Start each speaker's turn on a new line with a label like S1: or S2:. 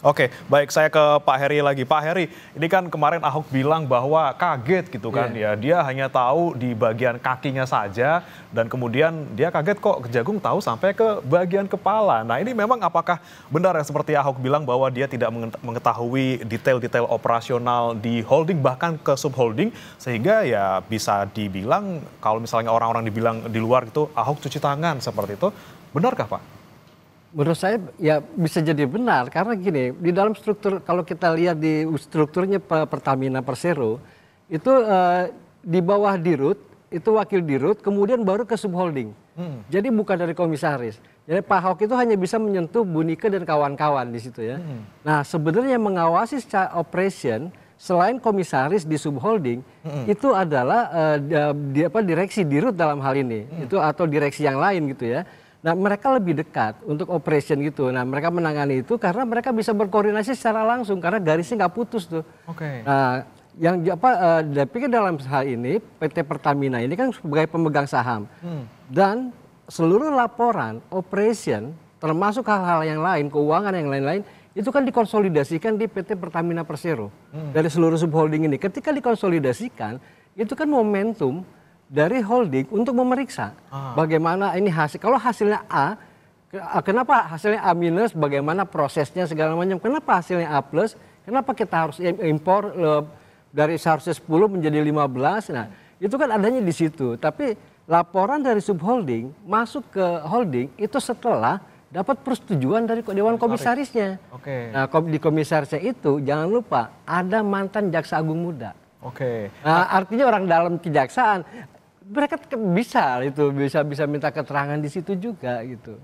S1: Oke, baik saya ke Pak Heri lagi. Pak Heri, ini kan kemarin Ahok bilang bahwa kaget gitu kan ya. Dia hanya tahu di bagian kakinya saja dan kemudian dia kaget kok Kejagung tahu sampai ke bagian kepala. Nah ini memang apakah benar ya seperti Ahok bilang bahwa dia tidak mengetahui detail-detail operasional di holding bahkan ke subholding sehingga ya bisa dibilang kalau misalnya orang-orang dibilang di luar itu Ahok cuci tangan seperti itu. Benarkah Pak?
S2: Menurut saya ya bisa jadi benar karena gini di dalam struktur kalau kita lihat di strukturnya Pertamina Persero itu di bawah dirut itu wakil dirut kemudian baru ke subholding. Jadi bukan dari komisaris. Jadi Pak Ahok itu hanya bisa menyentuh Bu Nike dan kawan-kawan di situ ya. Nah sebenarnya yang mengawasi secara operation selain komisaris di subholding itu adalah direksi dirut dalam hal ini itu atau direksi yang lain gitu ya. Nah mereka lebih dekat untuk operation gitu. Nah mereka menangani itu karena mereka bisa berkoordinasi secara langsung karena garisnya nggak putus tuh.
S1: Oke.
S2: Nah yang tapi dalam hal ini PT Pertamina ini kan sebagai pemegang saham dan seluruh laporan operation termasuk hal-hal yang lain keuangan yang lain-lain itu kan dikonsolidasikan di PT Pertamina Persero dari seluruh subholding ini. Ketika dikonsolidasikan itu kan momentum dari holding untuk memeriksa bagaimana ini hasil. Kalau hasilnya A, kenapa hasilnya A minus, bagaimana prosesnya segala macam. Kenapa hasilnya A plus, kenapa kita harus impor dari seharusnya 10 menjadi 15. Nah itu kan adanya di situ. Tapi laporan dari subholding masuk ke holding itu setelah dapat persetujuan dari Dewan Komisarisnya. Nah di komisarisnya itu jangan lupa ada mantan Jaksa Agung Muda. Nah, artinya orang dalam kejaksaan mereka bisa minta keterangan di situ juga gitu.